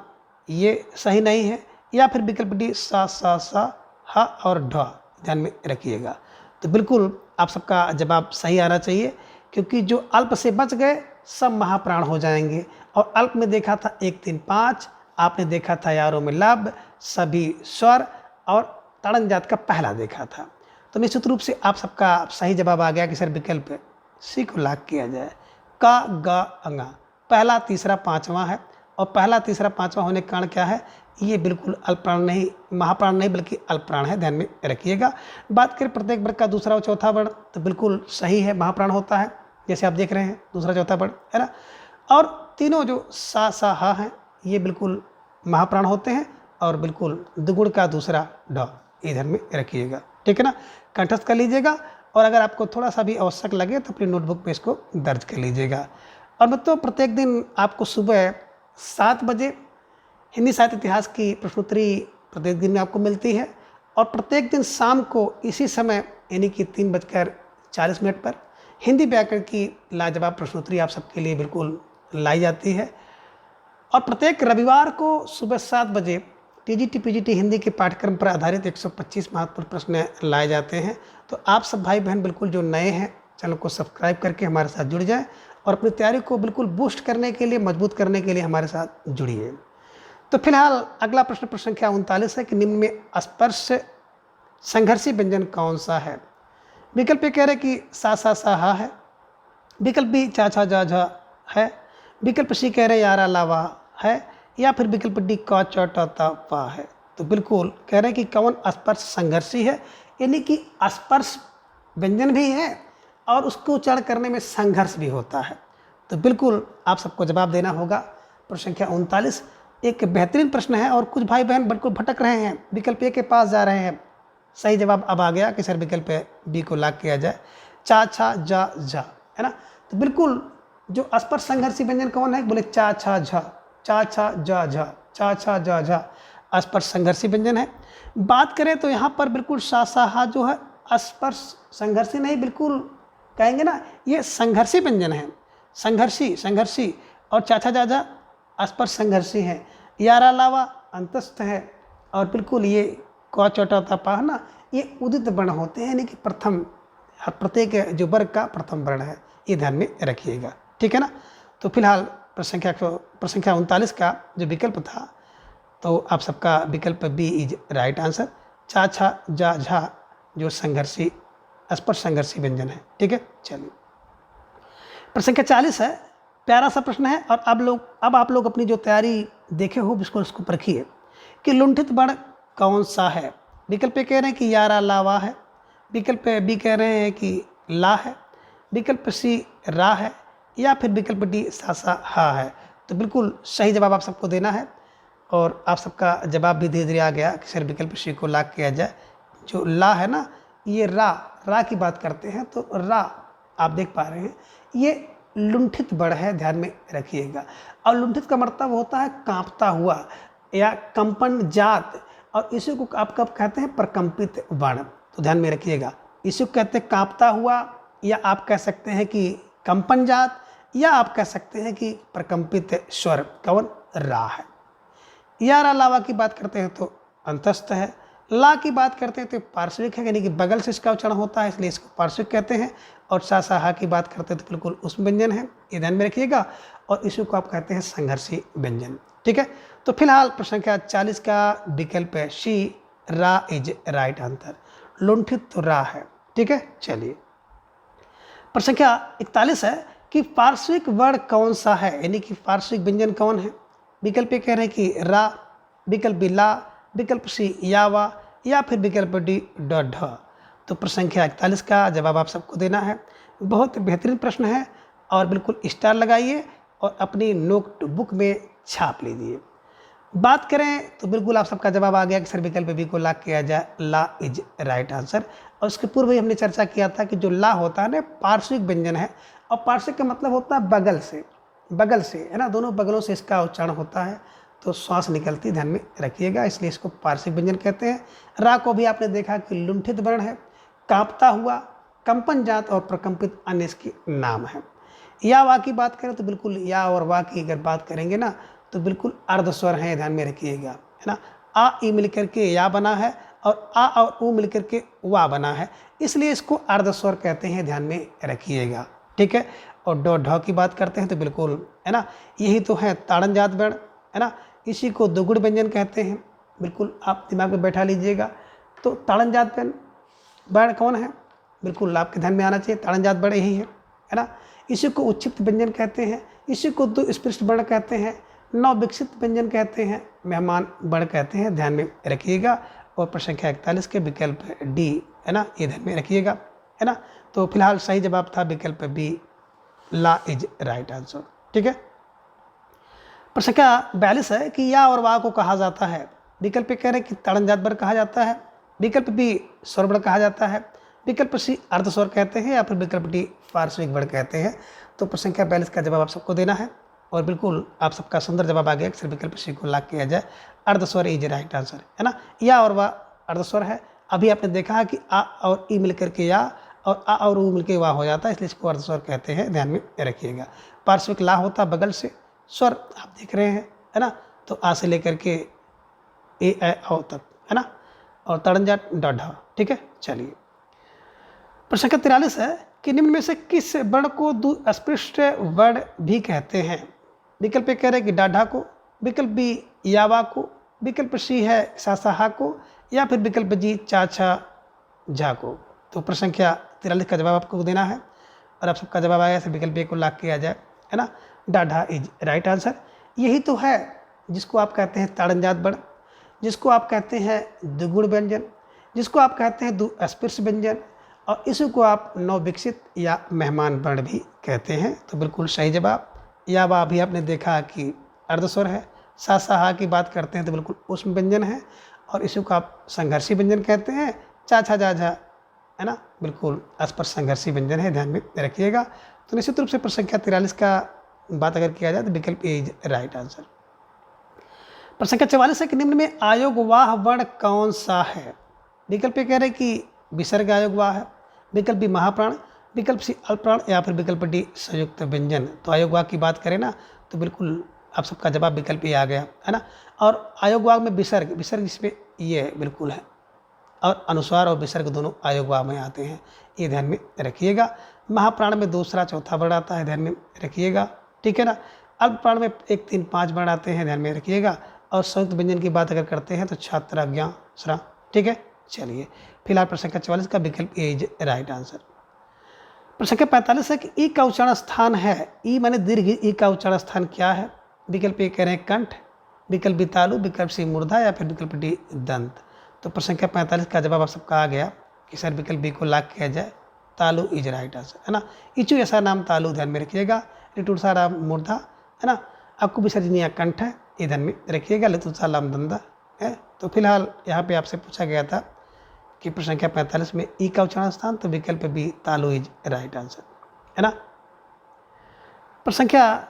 ये सही नहीं है। या फिर विकल्प डी सा, सा, हा और ढ, ध्यान में रखिएगा। तो बिल्कुल आप सबका जवाब सही आना चाहिए, क्योंकि जो अल्प से बच गए सब महाप्राण हो जाएंगे। और अल्प में देखा था 1, 3, 5, आपने देखा था यारों में लब, सभी स्वर और ताड़न जात का पहला देखा था। तो निश्चित रूप से आप सबका सही जवाब आ गया कि सर विकल्प सी को लॉक किया जाए। का, ग, अंगा पहला, तीसरा, पांचवा है, और पहला, तीसरा, पांचवा होने के कारण क्या है, ये बिल्कुल अल्प प्राण नहीं, महाप्राण नहीं बल्कि अल्प प्राण है, ध्यान में रखिएगा। बात करें प्रत्येक वर्ग का दूसरा और चौथा वर्ण तो बिल्कुल सही है, महाप्राण होता है, जैसे आप देख रहे हैं दूसरा चौथा वर्ण है ना। और तीनों जो सा, हा हैं ये बिल्कुल महाप्राण होते हैं, और बिल्कुल दुगुण का दूसरा ढ, ये ध्यान में रखिएगा, ठीक है ना। कंठस्थ कर लीजिएगा, और अगर आपको थोड़ा सा भी आवश्यक लगे तो अपनी नोटबुक में इसको दर्ज कर लीजिएगा। और मतलब प्रत्येक दिन आपको सुबह 7 बजे हिंदी साहित्य इतिहास की प्रश्नोत्तरी प्रत्येक दिन में आपको मिलती है, और प्रत्येक दिन शाम को इसी समय यानी कि 3:40 पर हिंदी व्याकरण की लाजवाब प्रश्नोत्तरी आप सबके लिए बिल्कुल लाई जाती है। और प्रत्येक रविवार को सुबह 7 बजे टीजीटी पीजीटी हिंदी के पाठ्यक्रम पर आधारित 125 महत्वपूर्ण प्रश्न लाए जाते हैं। तो आप सब भाई बहन बिल्कुल जो नए हैं चैनल को सब्सक्राइब करके हमारे साथ जुड़ जाएं, और अपनी तैयारी को बिल्कुल बूस्ट करने के लिए, मजबूत करने के लिए हमारे साथ जुड़िए। तो फिलहाल अगला प्रश्न संख्या 39 है कि निम्न में स्पर्श संघर्षी व्यंजन कौन सा है? विकल्प ए कह रहे कि सा, हा है। विकल्प बी चा, छा, जा, झा है। विकल्प सी कह रहे यारा, लावा है। या फिर विकल्प डी का, च, ट, ता, पा है। तो बिल्कुल कह रहे हैं कि कौन स्पर्श संघर्षी है, यानी कि स्पर्श व्यंजन भी है और उसको उच्चारण करने में संघर्ष भी होता है। तो बिल्कुल आप सबको जवाब देना होगा। प्रश्न संख्या 39 एक बेहतरीन प्रश्न है, और कुछ भाई बहन बिल्कुल भटक रहे हैं, विकल्प ए के पास जा रहे हैं। सही जवाब अब आ गया कि सर विकल्प बी को लॉक किया जाए, चा, छा, जा, झा, है ना। तो बिल्कुल जो स्पर्श संघर्षी व्यंजन कौन है? बोले चा, छा, झा, चा, छा, जा, झा, चा, छा, जा, झा स्पर्श संघर्षी व्यंजन है। बात करें तो यहाँ पर बिल्कुल सा, हा जो है स्पर्श संघर्षी नहीं, बिल्कुल कहेंगे ना ये संघर्षी व्यंजन है, संघर्षी। और चा, छा, जा, झा स्पर्श संघर्षी है। यारा, लावा अंतस्थ है, और बिल्कुल ये क, च, ट, ता, पा है ना, ये उदित वर्ण होते हैं, यानी कि प्रथम, प्रत्येक जो वर्ग का प्रथम वर्ण है, ये ध्यान में रखिएगा, ठीक है ना। तो फिलहाल प्रश्न संख्या 39 का जो विकल्प था, तो आप सबका विकल्प बी इज राइट आंसर। चा, छा, जा, झा जो संघर्षी स्पर्श संघर्षी व्यंजन है, ठीक है। चलिए प्रश्न संख्या 40 है, प्यारा सा प्रश्न है, और अब आप लोग अपनी जो तैयारी देखे हो उसको परखिए कि लुंठित वर्ण कौन सा है। विकल्प ए कह रहे हैं कि यारा, लावा है। विकल्प बी कह रहे हैं कि ला है। विकल्प सी रा है। या फिर विकल्प डी सा, हा है। तो बिल्कुल सही जवाब आप सबको देना है, और आप सबका जवाब भी धीरे धीरे आ गया कि सर विकल्प सी को लॉक किया जाए। जो ला है ना, ये रा की बात करते हैं, तो रा आप देख पा रहे हैं ये लुंठित वर्ण है, ध्यान में रखिएगा। और लुंठित का मतलब होता है कांपता हुआ या कंपन जात, और इसी को आप कब कहते हैं? प्रकंपित वर्ण। तो ध्यान में रखिएगा, इसी को कहते हैं कांपता हुआ, या आप कह सकते हैं कि कंपन जात, या आप कह सकते हैं कि प्रकंपित स्वर कौन, रा है। या रा लावा की बात करते हैं तो अंतस्थ है। ला की बात करते हैं तो पार्श्विक है, यानी कि बगल से इसका उच्चारण होता है, इसलिए इसको पार्श्विक कहते हैं। और सा सा हा की बात करते हैं तो बिल्कुल उष्म व्यंजन है, ये ध्यान में रखिएगा। और इसी को आप कहते हैं संघर्षी व्यंजन। ठीक है, तो फिलहाल प्रश्न संख्या 40 का विकल्प है सी, रा इज राइट आंसर। लुंठित तो रा है। ठीक है, चलिए प्रश्न संख्या 41 है कि पार्श्विक वर्ण कौन सा है, यानी कि पार्श्विक व्यंजन कौन है। विकल्प ये कह रहे हैं कि रा, विकल्प बी ला, विकल्प सी यावा, या फिर विकल्प डी ढ। तो प्रश्न संख्या 41 का जवाब आप सबको देना है। बहुत बेहतरीन प्रश्न है और बिल्कुल स्टार लगाइए और अपनी नोटबुक में छाप लीजिए। बात करें तो बिल्कुल आप सबका जवाब आ गया कि सर विकल्प बी को ला किया जाए, ला इज राइट आंसर। और उसके पूर्व ही हमने चर्चा किया था कि जो ला होता है ना पार्श्विक व्यंजन है, और पार्श्विक का मतलब होता है बगल से, बगल से है ना, दोनों बगलों से इसका उच्चारण होता है, तो श्वास निकलती, ध्यान में रखिएगा, इसलिए इसको पार्श्विक व्यंजन कहते हैं। रा को भी आपने देखा कि लुंठित वर्ण है, कांपता हुआ, कंपन जात और प्रकंपित अन्य इसके नाम है। या वा की बात करें तो बिल्कुल या और वा की अगर बात करेंगे ना तो बिल्कुल अर्ध स्वर है, ध्यान में रखिएगा, है ना। आ ई मिलकर के या बना है और आ और ऊ मिलकर के वा बना है, इसलिए इसको अर्ध स्वर कहते हैं, ध्यान में रखिएगा। ठीक है, और डो ढ की बात करते हैं तो बिल्कुल है ना, यही तो है ताड़न जात वर्ण, है ना, इसी को दुगुण व्यंजन कहते हैं, बिल्कुल आप दिमाग में बैठा लीजिएगा। तो ताड़न जात वर्ण कौन है, बिल्कुल आपके ध्यान में आना चाहिए, ताड़न जात वर्ण यही है ना। इसी को उच्छित व्यंजन कहते हैं, इसी को दो स्पृष्ट वर्ण कहते हैं, नव विकसित व्यंजन कहते हैं, मेहमान वर्ण कहते हैं, ध्यान में रखिएगा। और प्रश्न संख्या 41 के विकल्प डी है ना, ये ध्यान में रखिएगा, है ना। तो फिलहाल सही जवाब था विकल्प बी, ला इज राइट आंसर। ठीक है, प्रश्न संख्या 42 है कि या और वा को कहा जाता है। विकल्प कह रहे हैं कि ताड़न जात वर्ण कहा जाता है, विकल्प बी स्वर वर्ण कहा जाता है, विकल्प सी अर्ध स्वर कहते हैं, या फिर विकल्प डी पार्श्विक वर्ण कहते हैं। तो प्रश्न संख्या 42 का जवाब आप सबको देना है और बिल्कुल आप सबका सुंदर जवाब आ गया कि सिर्फ विकल्प सी को लाग किया जाए, अर्ध स्वर इज राइट आंसर, है ना। या और वा अर्ध स्वर है, अभी आपने देखा है कि आ और ई मिलकर के या और आ और ऊ मिलकर वा हो जाता है, इसलिए इसको अर्ध स्वर कहते हैं, ध्यान में रखिएगा। पार्श्विक ला होता है बगल से, स्वर आप देख रहे हैं, है ना, तो आ से लेकर के ए औ तक, है ना, और ताड़न जाट ड ढ। ठीक है, चलिए प्रश्न संख्या 43 है कि निम्न में से किस वर्ण को दुस्पृष्ट वर्ण भी कहते हैं। विकल्प कह रहे हैं कि डाढ़ा को, विकल्प बी यावा को, विकल्प सी है सासाहा को, या फिर विकल्प जी चाचा झा को। तो प्रश्न संख्या 43 का जवाब आपको देना है और आप सबका जवाब आया है विकल्प ए को लाग किया जाए, है ना। डाढ़ा इज राइट आंसर। यही तो है जिसको आप कहते हैं ताड़न जात वर्ण, जिसको आप कहते हैं द्विगुण व्यंजन, जिसको आप कहते हैं दुस्पृष्ट व्यंजन, और इसी को आप नव विकसित या मेहमान वर्ण भी कहते हैं। तो बिल्कुल सही जवाब। या वा भी आपने देखा कि अर्धस्वर है, सा सा हा की बात करते हैं तो बिल्कुल उष्म व्यंजन है, और इसी को आप संघर्षी व्यंजन कहते हैं। चा छा जा झा, है ना, बिल्कुल अस्पष्ट संघर्षी व्यंजन है, ध्यान में रखिएगा। तो निश्चित रूप से प्रश्न संख्या 43 का बात अगर किया जाए तो विकल्प ए इज राइट आंसर। प्रश्न संख्या 44 है कि निम्न में आयोगवाह वर्ण कौन सा है। विकल्प ए कह रहे हैं कि विसर्ग आयोगवाह है, विकल्प बी महाप्राण, विकल्प सी अल्पप्राण, या फिर विकल्प डी संयुक्त व्यंजन। तो आयोगवाह की बात करें ना तो बिल्कुल आप सबका जवाब विकल्प ए आ गया, है ना। और आयोगवाह में विसर्ग, विसर्ग इसमें ये बिल्कुल है, और अनुस्वार और विसर्ग दोनों आयोगवाह में आते हैं, ये ध्यान में रखिएगा। महाप्राण में दूसरा चौथा वर्ण आता है, ध्यान में रखिएगा, ठीक है ना। अल्पप्राण में 1 3 5 वर्ण आते हैं, ध्यान में रखिएगा। और संयुक्त व्यंजन की बात अगर करते हैं तो छात्र ज्ञा श्रा, ठीक है। चलिए फिलहाल प्रश्न संख्या 44 का विकल्प ए इज राइट आंसर। प्रश्न संख्या 45 है कि ई का उच्चारण स्थान है, ई माने दीर्घ, ई का उच्चारण स्थान क्या है। विकल्प ए कह रहे हैं कंठ, विकल्प बी तालु, विकल्प सी मूर्धा, या फिर विकल्प डी दंत। तो प्रश्न संख्या 45 का जवाब आप सबका आ गया कि सर विकल्प बी को लाग किया जाए, तालु इज राइट आंसर, है ना। इचु ऐसा नाम तालु, ध्यान में रखिएगा। लिटुरसा राम मूर्धा, है ना। आपको विसर्जनीय कंठ है, ये ध्यान में रखिएगा। लिटुरसा लाम दंदा है। तो फिलहाल यहाँ पे आपसे पूछा गया था कि प्रश्न संख्या 45 में ई का उच्चारण स्थान, तो विकल्प बी तालु इज राइट आंसर, है ना। प्रश्न संख्या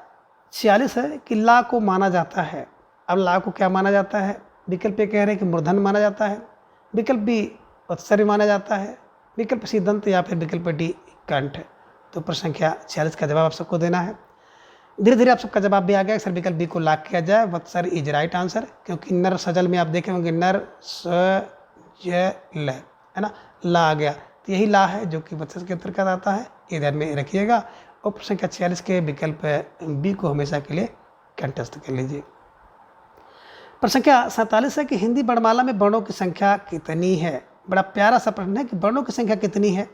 46 है कि ला को माना जाता है। अब ला को क्या माना जाता है। विकल्प ए कह रहे हैं कि मूर्धन माना जाता है, विकल्प बी उत्सर्ग माना जाता है, विकल्प सी दंत, या फिर विकल्प डी कंठ। तो प्रश्न संख्या 46 का जवाब आप सबको देना है धीरे धीरे आप सबका जवाब भी आ गया सर विकल्प बी को लॉक किया जाए। वत्सर इज राइट आंसर, क्योंकि नर सजल में आप देखे होंगे नर सजल है ना, ला आ गया, तो यही ला है जो कि वत्सर के अंतर्गत आता है, ये ध्यान में रखिएगा। और प्रश्न संख्या 46 के विकल्प बी को हमेशा के लिए कंठस्थ कर लीजिए। प्रश्न संख्या 47 है कि हिंदी वर्णमाला में वर्णों की संख्या कितनी है। बड़ा प्यारा सा प्रश्न है कि वर्णों की संख्या कितनी है।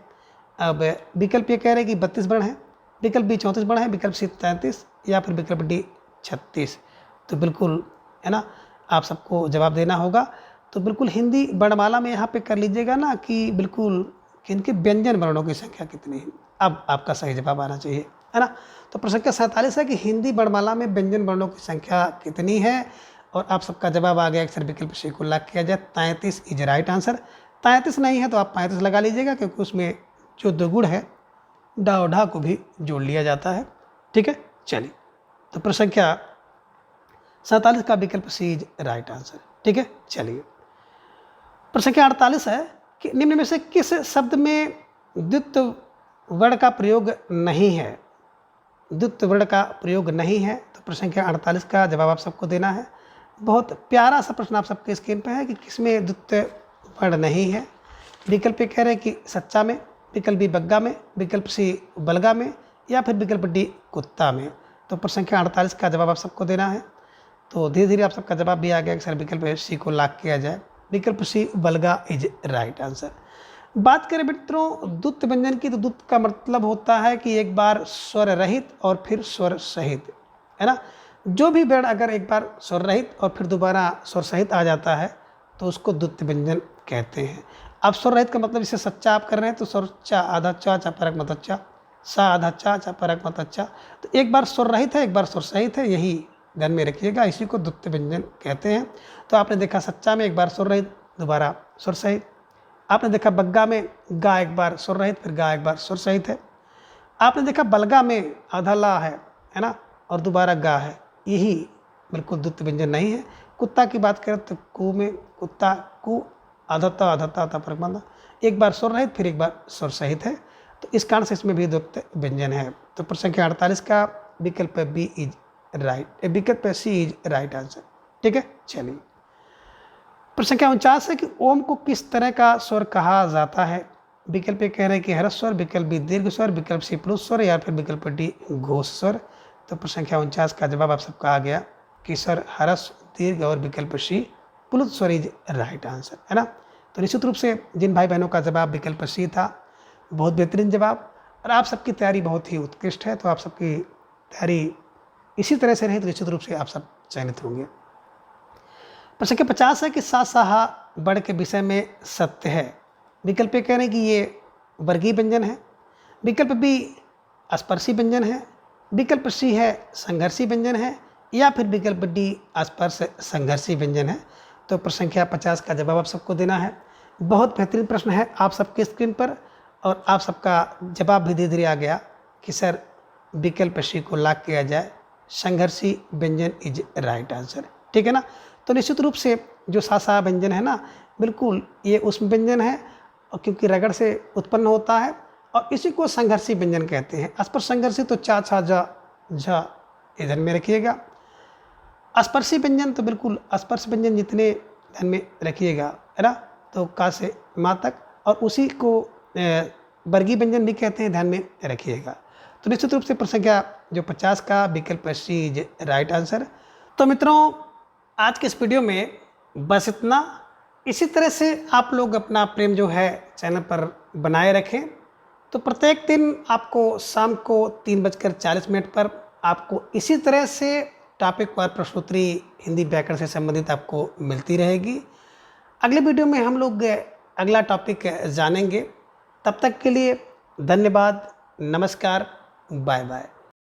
अब विकल्प ये कह रहे हैं कि 32 वर्ण है, विकल्प बी 34 वर्ण है, विकल्प सी 33 या फिर विकल्प डी 36। तो बिल्कुल है ना, आप सबको जवाब देना होगा। तो बिल्कुल हिंदी वर्णमाला में यहाँ पे कर लीजिएगा ना कि बिल्कुल कि इनके व्यंजन वर्णों की संख्या कितनी है। अब आपका सही जवाब आना चाहिए, है ना। तो प्रश्न संख्या 47 है कि हिंदी वर्णमाला में व्यंजन वर्णों की संख्या कितनी है, और आप सबका जवाब आ गया अक्सर विकल्प सी को लॉक किया जाए। 33 इज राइट आंसर। 33 नहीं है तो आप 35 लगा लीजिएगा, क्योंकि उसमें जो दो गुण है डा और ढा को भी जोड़ लिया जाता है। ठीक है, चलिए। तो प्रश्न संख्या 47 का विकल्प सी इज राइट आंसर। ठीक है, चलिए। प्रश्न संख्या 48 है कि निम्न में से किस शब्द में द्वित्व वर्ण का प्रयोग नहीं है। द्वित्व वर्ण का प्रयोग नहीं है। तो प्रश्न संख्या 48 का जवाब आप सबको देना है। बहुत प्यारा सा प्रश्न आप सबके स्क्रीन पे है कि किसमें द्वित्व वर्ण नहीं है। विकल्प ये कह रहे हैं कि सच्चा में, विकल्प बी बग्गा में, विकल्प सी बलगा में या फिर विकल्प डी कुत्ता में। तो प्रश्न संख्या 48 का जवाब आप सबको देना है। तो धीरे धीरे आप सबका जवाब भी आ गया कि सर विकल्प सी को लॉक किया जाए। विकल्प सी बलगा इज राइट आंसर। बात करें मित्रों द्वुत्व व्यंजन की, तो द्वुत्व का मतलब होता है कि एक बार स्वर रहित और फिर स्वर सहित, है ना। जो भी वर्ण अगर एक बार स्वर रहित और फिर दोबारा स्वर सहित आ जाता है तो उसको द्वुत्व व्यंजन कहते हैं। अब स्वर रहित का मतलब जैसे सच्चा आप कर रहे हैं तो स्वर चा आधा चा चा परक मत अच्छा, सा आधा चा चा परक मत अच्छा। तो एक बार स्वर रहित है, एक बार स्वर सहित है, यही ध्यान में रखिएगा, इसी को द्वुत्व व्यंजन कहते हैं। तो आपने देखा सच्चा में एक बार स्वर रहित दोबारा स्वर सहित। आपने देखा बग्गा में गा एक बार स्वर रहित फिर गा एक बार स्वर सहित है। आपने देखा बलगा में आधा ला है ना, और दोबारा गा है, यही बिल्कुल द्वुत्व व्यंजन नहीं है। कुत्ता की बात करें तो कु में कुत्ता कु आधा ता पर बंदा, एक बार स्वर रहित फिर एक बार स्वर सहित है। तो इस कारण से इसमें भी द्वुत्व व्यंजन है। तो प्रश्न संख्या 48 का विकल्प बी इज राइट, विकल्प सी इज राइट आंसर। ठीक है, चलिए। प्रश्न संख्या 49 है कि ओम को किस तरह का स्वर कहा जाता है। विकल्प ये कह रहे हैं कि हर्ष स्वर, विकल्प बी दीर्घ स्वर, विकल्प सी प्लुत स्वर या फिर विकल्प डी घोष स्वर। तो प्रश्न संख्या 49 का जवाब आप सबका आ गया कि सर हर्ष दीर्घ और विकल्प सी प्लुत स्वर इज राइट आंसर, है ना। तो निश्चित रूप से जिन भाई बहनों का जवाब विकल्प सी था, बहुत बेहतरीन जवाब, और आप सबकी तैयारी बहुत ही उत्कृष्ट है। तो आप सबकी तैयारी इसी तरह से रही तो निश्चित रूप से आप सब चयनित होंगे। प्रश्न संख्या 50 है कि सा साहा बड़ के विषय में सत्य है। विकल्प ये कह रहे हैं कि ये वर्गीय व्यंजन है, विकल्प बी स्पर्शी व्यंजन है, विकल्प सी है संघर्षी व्यंजन है या फिर विकल्प डी स्पर्श संघर्षी व्यंजन है। तो प्रश्न संख्या 50 का जवाब आप सबको देना है। बहुत बेहतरीन प्रश्न है आप सबके स्क्रीन पर, और आप सबका जवाब भी धीरे धीरे आ गया कि सर विकल्प सी को लॉक किया जाए, संघर्षी व्यंजन इज राइट आंसर। ठीक है ना। तो निश्चित रूप से जो सा व्यंजन है ना, बिल्कुल ये उसमें व्यंजन है, और क्योंकि रगड़ से उत्पन्न होता है, और इसी को संघर्षी व्यंजन कहते हैं। स्पर्श संघर्षी तो चा छा जा झा इधर में रखिएगा। स्पर्शी व्यंजन तो बिल्कुल स्पर्श व्यंजन जितने ध्यान में रखिएगा, है ना। तो का से माँ तक, और उसी को वर्गीय व्यंजन भी कहते हैं, ध्यान में रखिएगा। तो निश्चित रूप से प्रश्न संख्या जो 50 का विकल्प सी इज राइट आंसर। तो मित्रों आज के इस वीडियो में बस इतना। इसी तरह से आप लोग अपना प्रेम जो है चैनल पर बनाए रखें। तो प्रत्येक दिन आपको शाम को 3:40 पर आपको इसी तरह से टॉपिक वार प्रश्नोत्तरी हिंदी व्याकरण से संबंधित आपको मिलती रहेगी। अगले वीडियो में हम लोग अगला टॉपिक जानेंगे। तब तक के लिए धन्यवाद, नमस्कार, बाय बाय।